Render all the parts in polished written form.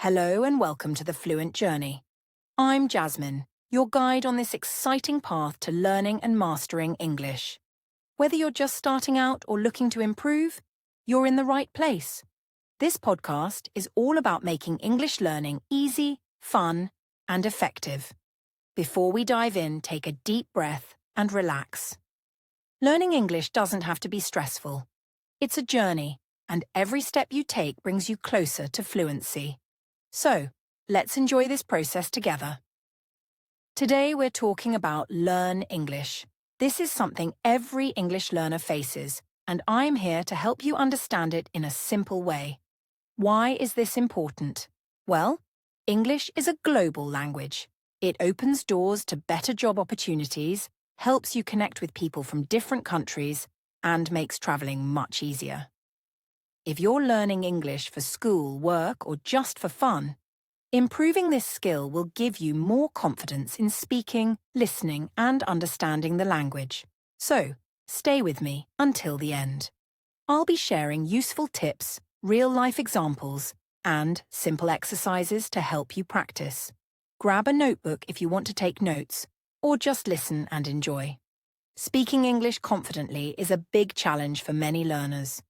Hello and welcome to the Fluent Journey. I'm Jasmine, your guide on this exciting path to learning and mastering English. Whether you're just starting out or looking to improve, you're in the right place. This podcast is all about making English learning easy, fun, and effective. Before we dive in, take a deep breath and relax. Learning English doesn't have to be stressful. It's a journey, and every step you take brings you closer to fluency. So, let's enjoy this process together. Today we're talking about Learn English. This is something every English learner faces, and I'm here to help you understand it in a simple way. Why is this important? Well, English is a global language. It opens doors to better job opportunities, helps you connect with people from different countries, and makes traveling much easier. If you're learning English for school, work, or just for fun, improving this skill will give you more confidence in speaking, listening, and understanding the language. So, stay with me until the end. I'll be sharing useful tips, real-life examples, and simple exercises to help you practice. Grab a notebook if you want to take notes, or just listen and enjoy. Speaking English confidently is a big challenge for many learners.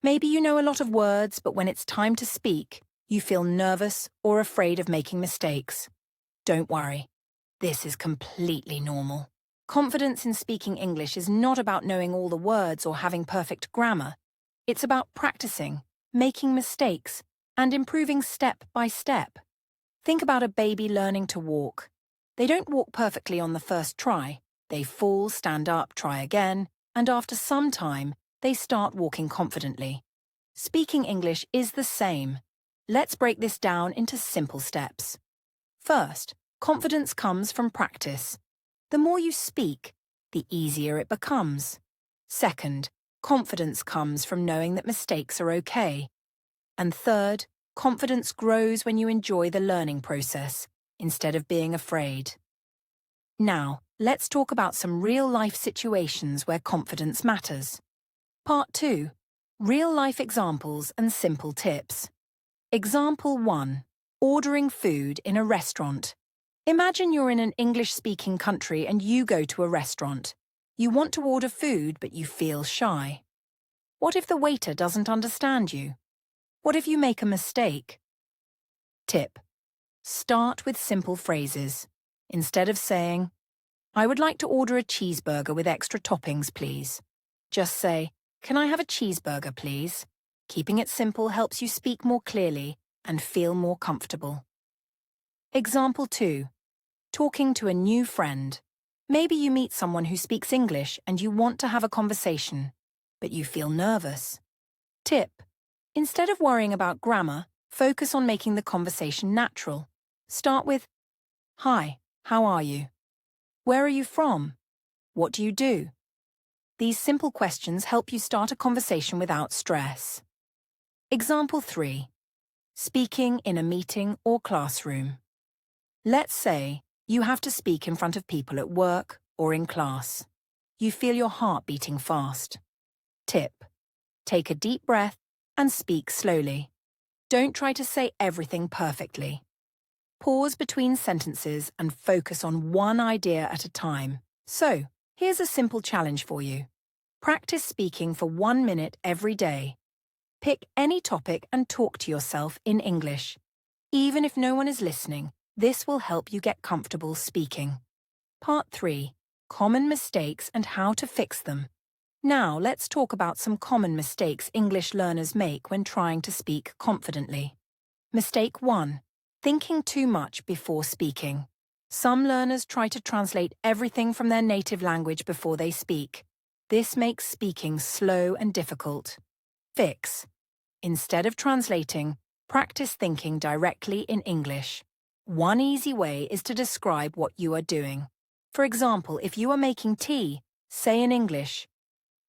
Maybe you know a lot of words, but when it's time to speak, you feel nervous or afraid of making mistakes. Don't worry. This is completely normal. Confidence in speaking English is not about knowing all the words or having perfect grammar. It's about practicing, making mistakes, and improving step by step. Think about a baby learning to walk. They don't walk perfectly on the first try. They fall, stand up, try again, and after some time, they start walking confidently. Speaking English is the same. Let's break this down into simple steps. First, confidence comes from practice. The more you speak, the easier it becomes. Second, confidence comes from knowing that mistakes are okay. And third, confidence grows when you enjoy the learning process, instead of being afraid. Now, let's talk about some real-life situations where confidence matters. Part 2. Real-life examples and simple tips. Example 1. Ordering food in a restaurant. Imagine you're in an English-speaking country and you go to a restaurant. You want to order food, but you feel shy. What if the waiter doesn't understand you? What if you make a mistake? Tip. Start with simple phrases. Instead of saying, "I would like to order a cheeseburger with extra toppings, please," just say, "Can I have a cheeseburger, please?" Keeping it simple helps you speak more clearly and feel more comfortable. Example 2. Talking to a new friend. Maybe you meet someone who speaks English and you want to have a conversation, but you feel nervous. Tip. Instead of worrying about grammar, focus on making the conversation natural. Start with, "Hi, how are you? Where are you from? What do you do?" These simple questions help you start a conversation without stress. Example 3. Speaking in a meeting or classroom. Let's say you have to speak in front of people at work or in class. You feel your heart beating fast. Tip. Take a deep breath and speak slowly. Don't try to say everything perfectly. Pause between sentences and focus on one idea at a time. So, here's a simple challenge for you. Practice speaking for 1 minute every day. Pick any topic and talk to yourself in English. Even if no one is listening, this will help you get comfortable speaking. Part 3. Common mistakes and how to fix them. Now let's talk about some common mistakes English learners make when trying to speak confidently. Mistake 1. Thinking too much before speaking. Some learners try to translate everything from their native language before they speak. This makes speaking slow and difficult. Fix. Instead of translating, practice thinking directly in English. One easy way is to describe what you are doing. For example, if you are making tea, say in English,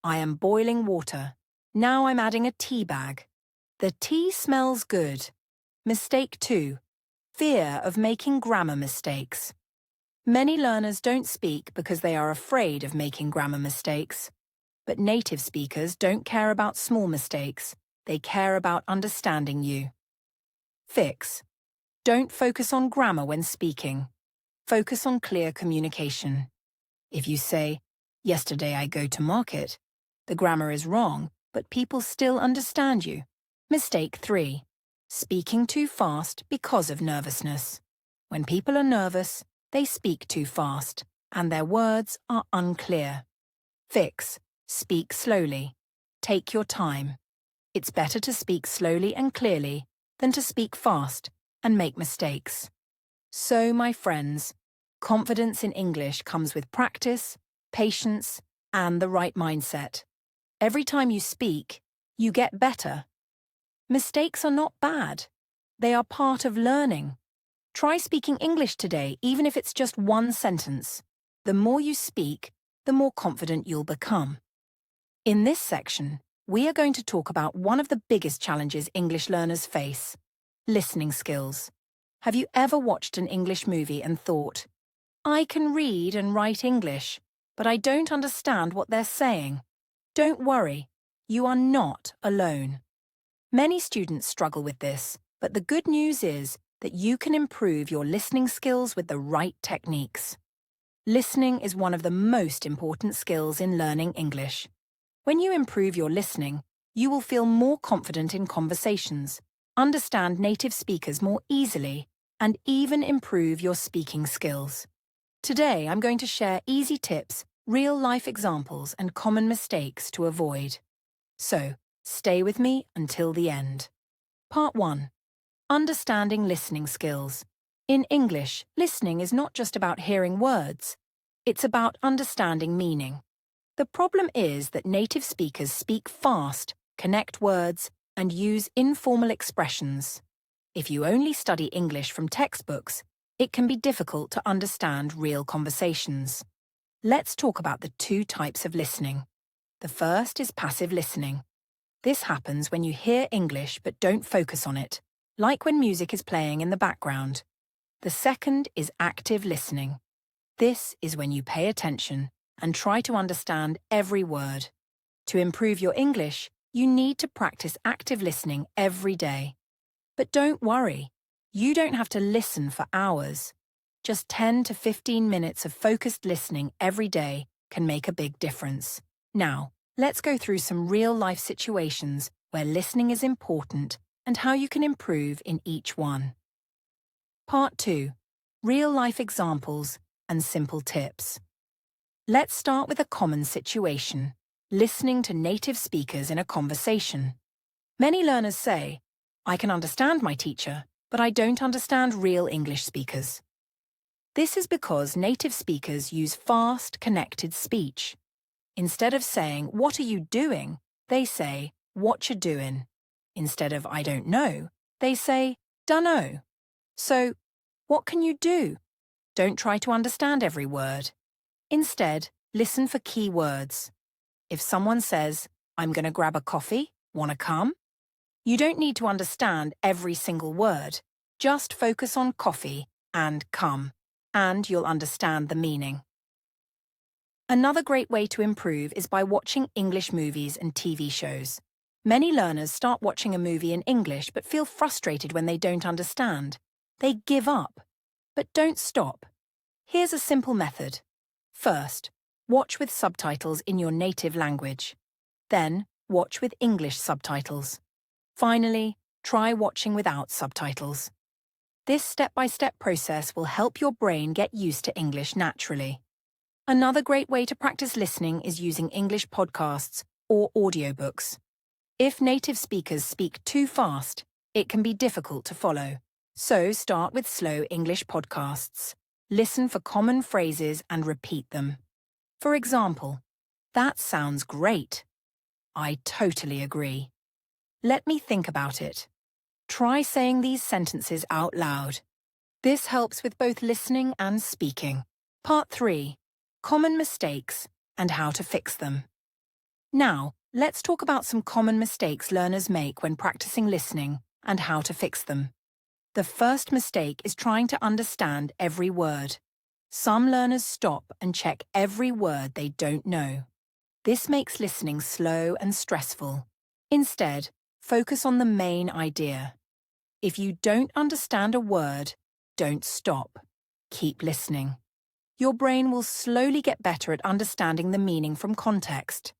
"I am boiling water. Now I'm adding a tea bag. The tea smells good." Mistake 2. Fear of making grammar mistakes. Many learners don't speak because they are afraid of making grammar mistakes. But native speakers don't care about small mistakes. They care about understanding you. Fix. Don't focus on grammar when speaking. Focus on clear communication. If you say, "Yesterday I go to market," the grammar is wrong, but people still understand you. Mistake 3. Speaking too fast because of nervousness. When people are nervous, they speak too fast, and their words are unclear. Fix. Speak slowly. Take your time. It's better to speak slowly and clearly than to speak fast and make mistakes. So, my friends, confidence in English comes with practice, patience, and the right mindset. Every time you speak, you get better. Mistakes are not bad. They are part of learning. Try speaking English today, even if it's just one sentence. The more you speak, the more confident you'll become. In this section, we are going to talk about one of the biggest challenges English learners face: listening skills. Have you ever watched an English movie and thought, "I can read and write English, but I don't understand what they're saying"? Don't worry, you are not alone. Many students struggle with this, but the good news is that you can improve your listening skills with the right techniques. Listening is one of the most important skills in learning English. When you improve your listening, you will feel more confident in conversations, understand native speakers more easily, and even improve your speaking skills. Today, I'm going to share easy tips, real-life examples, and common mistakes to avoid. So, stay with me until the end. Part 1. Understanding listening skills. In English, listening is not just about hearing words. It's about understanding meaning. The problem is that native speakers speak fast, connect words, and use informal expressions. If you only study English from textbooks, it can be difficult to understand real conversations. Let's talk about the 2 types of listening. The first is passive listening. This happens when you hear English but don't focus on it, like when music is playing in the background. The second is active listening. This is when you pay attention and try to understand every word. To improve your English, you need to practice active listening every day. But don't worry, you don't have to listen for hours. Just 10 to 15 minutes of focused listening every day can make a big difference. Now, let's go through some real-life situations where listening is important and how you can improve in each one. Part 2. Real-life examples and simple tips. Let's start with a common situation: listening to native speakers in a conversation. Many learners say, "I can understand my teacher, but I don't understand real English speakers." This is because native speakers use fast, connected speech. Instead of saying, "What are you doing?" they say, "What you doing?" Instead of "I don't know," they say, "Dunno." So, what can you do? Don't try to understand every word. Instead, listen for key words. If someone says, "I'm going to grab a coffee, wanna come?" You don't need to understand every single word. Just focus on coffee and come, and you'll understand the meaning. Another great way to improve is by watching English movies and TV shows. Many learners start watching a movie in English but feel frustrated when they don't understand. They give up. But don't stop. Here's a simple method. First, watch with subtitles in your native language. Then, watch with English subtitles. Finally, try watching without subtitles. This step-by-step process will help your brain get used to English naturally. Another great way to practice listening is using English podcasts or audiobooks. If native speakers speak too fast, it can be difficult to follow. So start with slow English podcasts. Listen for common phrases and repeat them. For example, "That sounds great." "I totally agree." "Let me think about it." Try saying these sentences out loud. This helps with both listening and speaking. Part 3. Common mistakes and how to fix them. Now, let's talk about some common mistakes learners make when practicing listening and how to fix them. The first mistake is trying to understand every word. Some learners stop and check every word they don't know. This makes listening slow and stressful. Instead, focus on the main idea. If you don't understand a word, don't stop. Keep listening. Your brain will slowly get better at understanding the meaning from context.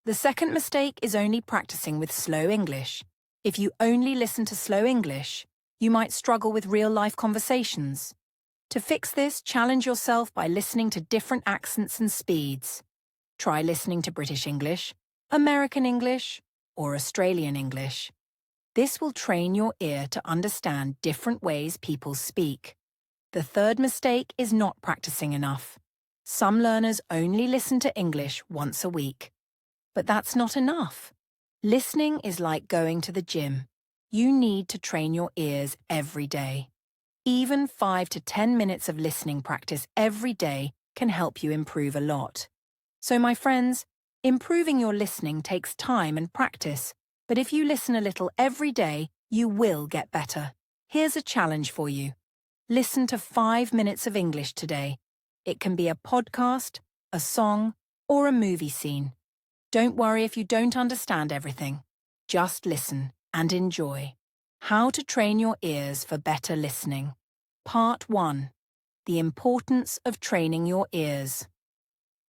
The second mistake is only practicing with slow English. If you only listen to slow English, you might struggle with real-life conversations. To fix this, challenge yourself by listening to different accents and speeds. Try listening to British English, American English, or Australian English. This will train your ear to understand different ways people speak. The third mistake is not practicing enough. Some learners only listen to English once a week. But that's not enough. Listening is like going to the gym. You need to train your ears every day. Even 5 to 10 minutes of listening practice every day can help you improve a lot. So my friends, improving your listening takes time and practice, but if you listen a little every day, you will get better. Here's a challenge for you. Listen to 5 minutes of English today. It can be a podcast, a song, or a movie scene. Don't worry if you don't understand everything. Just listen and enjoy. How to train your ears for better listening. Part 1. The importance of training your ears.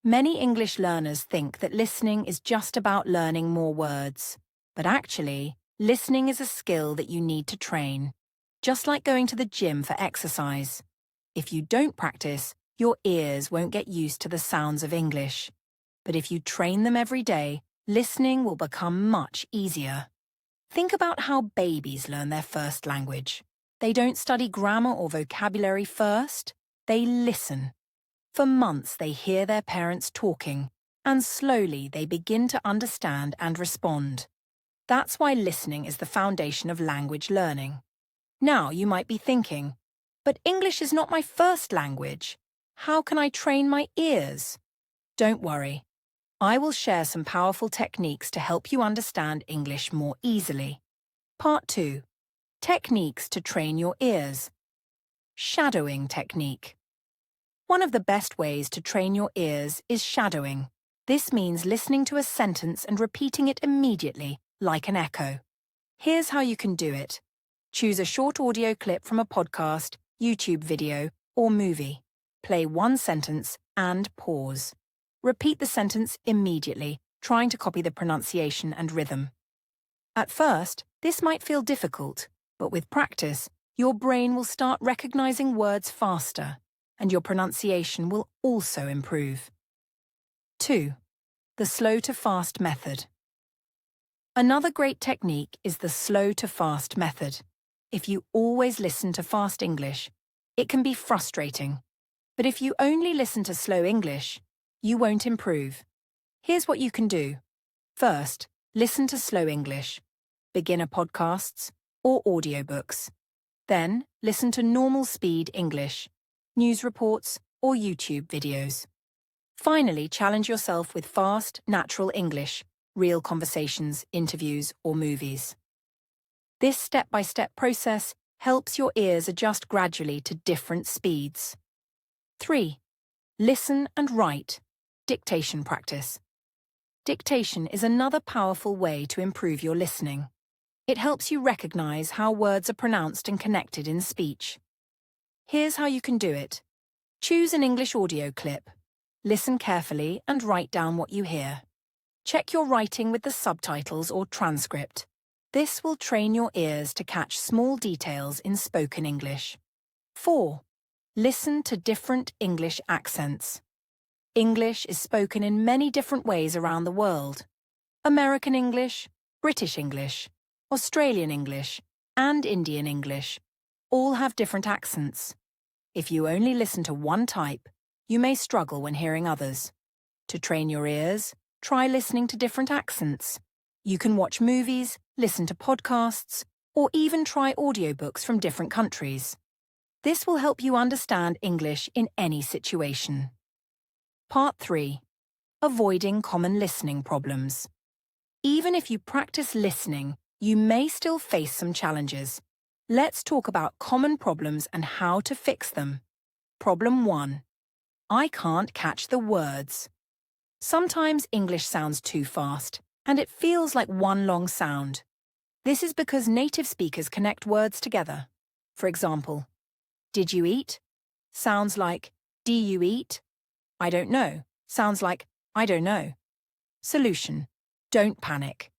Many English learners think that listening is just about learning more words. But actually, listening is a skill that you need to train. Just like going to the gym for exercise. If you don't practice, your ears won't get used to the sounds of English. But if you train them every day, listening will become much easier. Think about how babies learn their first language. They don't study grammar or vocabulary first, they listen. For months they hear their parents talking, and slowly they begin to understand and respond. That's why listening is the foundation of language learning. Now you might be thinking, but English is not my first language. How can I train my ears? Don't worry. I will share some powerful techniques to help you understand English more easily. Part 2. Techniques to train your ears. Shadowing technique. One of the best ways to train your ears is shadowing. This means listening to a sentence and repeating it immediately, like an echo. Here's how you can do it. Choose a short audio clip from a podcast, YouTube video, or movie. Play one sentence and pause. Repeat the sentence immediately, trying to copy the pronunciation and rhythm. At first, this might feel difficult, but with practice, your brain will start recognizing words faster, and your pronunciation will also improve. 2. The slow to fast method. Another great technique is the slow to fast method. If you always listen to fast English, it can be frustrating. But if you only listen to slow English, you won't improve. Here's what you can do. First, listen to slow English, beginner podcasts, or audiobooks. Then, listen to normal speed English, news reports, or YouTube videos. Finally, challenge yourself with fast, natural English, real conversations, interviews, or movies. This step-by-step process helps your ears adjust gradually to different speeds. 3. Listen and write. Dictation practice. Dictation is another powerful way to improve your listening. It helps you recognize how words are pronounced and connected in speech. Here's how you can do it. Choose an English audio clip. Listen carefully and write down what you hear. Check your writing with the subtitles or transcript. This will train your ears to catch small details in spoken English. 4. Listen to different English accents. English is spoken in many different ways around the world. American English, British English, Australian English, and Indian English all have different accents. If you only listen to one type, you may struggle when hearing others. To train your ears, try listening to different accents. You can watch movies, listen to podcasts, or even try audiobooks from different countries. This will help you understand English in any situation. Part 3. Avoiding common listening problems. Even if you practice listening, you may still face some challenges. Let's talk about common problems and how to fix them. Problem 1. I can't catch the words. Sometimes English sounds too fast, and it feels like one long sound. This is because native speakers connect words together. For example, did you eat? Sounds like, do you eat? I don't know. Sounds like, I don't know. Solution. Don't panic.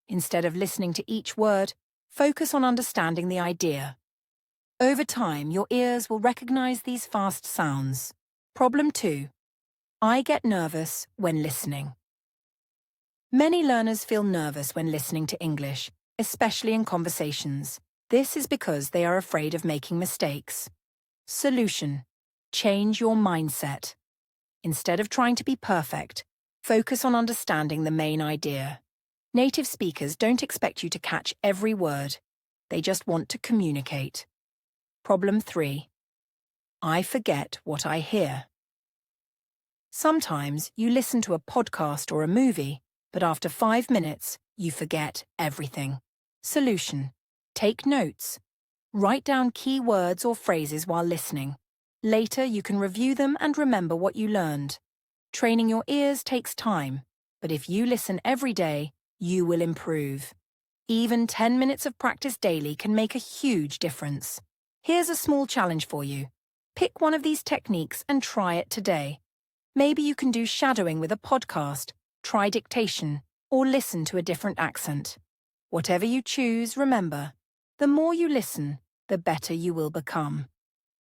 Instead of listening to each word, focus on understanding the idea. Over time, your ears will recognize these fast sounds. Problem 2. I get nervous when listening. Many learners feel nervous when listening to English, especially in conversations. This is because they are afraid of making mistakes. Solution. Change your mindset. Instead of trying to be perfect, focus on understanding the main idea. Native speakers don't expect you to catch every word. They just want to communicate. Problem 3. I forget what I hear. Sometimes you listen to a podcast or a movie, but after 5 minutes, you forget everything. Solution. Take notes. Write down key words or phrases while listening. Later, you can review them and remember what you learned. Training your ears takes time, but if you listen every day, you will improve. Even 10 minutes of practice daily can make a huge difference. Here's a small challenge for you. Pick one of these techniques and try it today. Maybe you can do shadowing with a podcast, try dictation, or listen to a different accent. Whatever you choose, remember, the more you listen, the better you will become.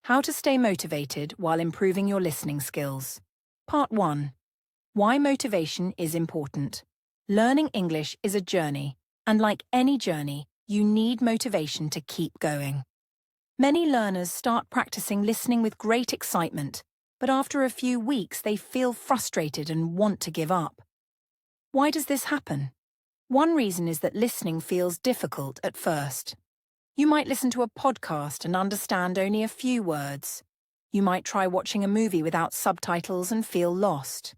How to stay motivated while improving your listening skills. Part 1. Why motivation is important. Learning English is a journey, and like any journey, you need motivation to keep going. Many learners start practicing listening with great excitement, but after a few weeks they feel frustrated and want to give up. Why does this happen? One reason is that listening feels difficult at first. You might listen to a podcast and understand only a few words. You might try watching a movie without subtitles and feel lost.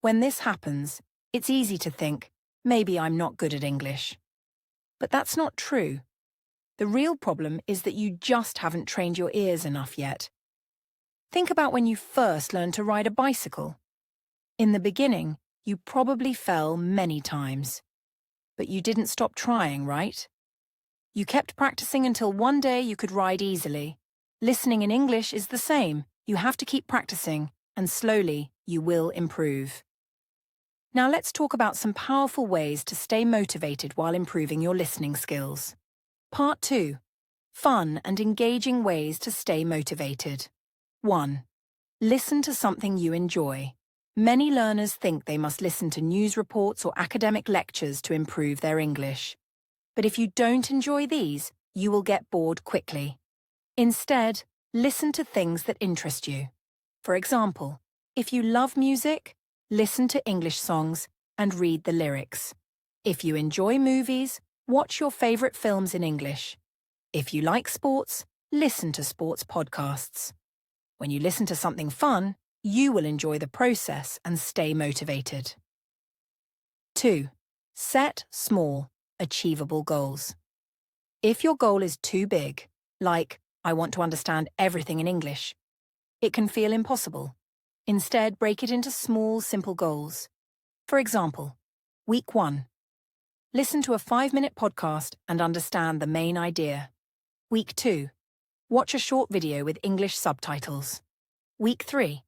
When this happens, it's easy to think, maybe I'm not good at English. But that's not true. The real problem is that you just haven't trained your ears enough yet. Think about when you first learned to ride a bicycle. In the beginning, you probably fell many times. But you didn't stop trying, right? You kept practicing until one day you could ride easily. Listening in English is the same. You have to keep practicing, and slowly you will improve. Now let's talk about some powerful ways to stay motivated while improving your listening skills. Part 2. Fun and engaging ways to stay motivated. 1. Listen to something you enjoy. Many learners think they must listen to news reports or academic lectures to improve their English. But if you don't enjoy these, you will get bored quickly. Instead, listen to things that interest you. For example, if you love music, listen to English songs and read the lyrics. If you enjoy movies, watch your favorite films in English. If you like sports, listen to sports podcasts. When you listen to something fun, you will enjoy the process and stay motivated. 2. Set small, achievable goals. If your goal is too big, like, I want to understand everything in English, it can feel impossible. Instead, break it into small, simple goals. For example, Week 1. Listen to a 5-minute podcast and understand the main idea. Week 2. Watch a short video with English subtitles. Week 3.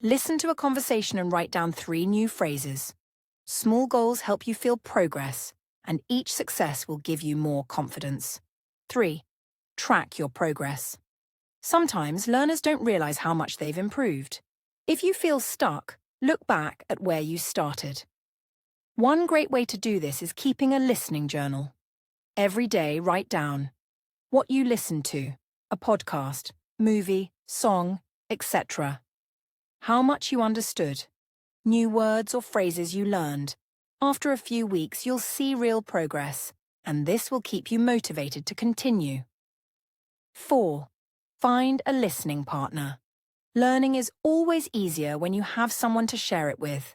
Listen to a conversation and write down 3 new phrases. Small goals help you feel progress, and each success will give you more confidence. 3. Track your progress. Sometimes learners don't realize how much they've improved. If you feel stuck, look back at where you started. One great way to do this is keeping a listening journal. Every day, write down what you listened to, a podcast, movie, song, etc. How much you understood, new words or phrases you learned. After a few weeks, you'll see real progress, and this will keep you motivated to continue. 4. Find a listening partner. Learning is always easier when you have someone to share it with.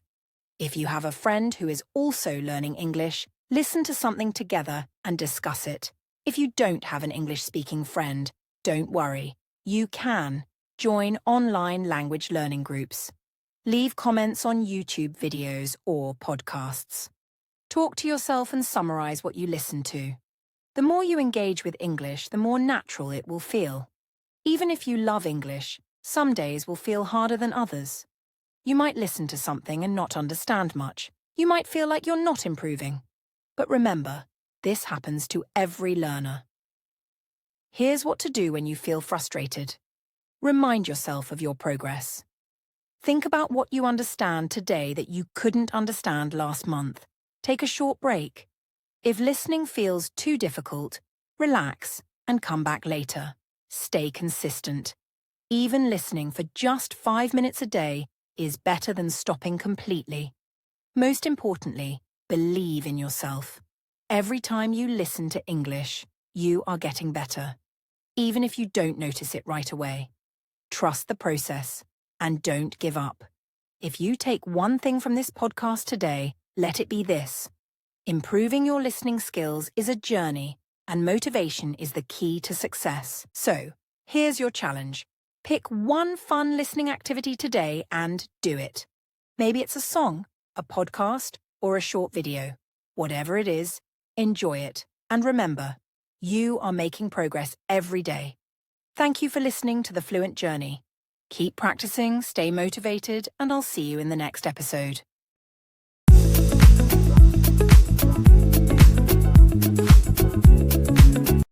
If you have a friend who is also learning English, listen to something together and discuss it. If you don't have an English-speaking friend, don't worry. You can join online language learning groups. Leave comments on YouTube videos or podcasts. Talk to yourself and summarize what you listen to. The more you engage with English, the more natural it will feel. Even if you love English, some days will feel harder than others. You might listen to something and not understand much. You might feel like you're not improving. But remember, this happens to every learner. Here's what to do when you feel frustrated. Remind yourself of your progress. Think about what you understand today that you couldn't understand last month. Take a short break. If listening feels too difficult, relax and come back later. Stay consistent. Even listening for just 5 minutes a day is better than stopping completely. Most importantly, believe in yourself. Every time you listen to English, you are getting better, even if you don't notice it right away. Trust the process and don't give up. If you take one thing from this podcast today, let it be this. Improving your listening skills is a journey, and motivation is the key to success. So, here's your challenge. Pick one fun listening activity today and do it. Maybe it's a song, a podcast, or a short video. Whatever it is, enjoy it. And remember, you are making progress every day. Thank you for listening to the Fluent Journey. Keep practicing, stay motivated, and I'll see you in the next episode.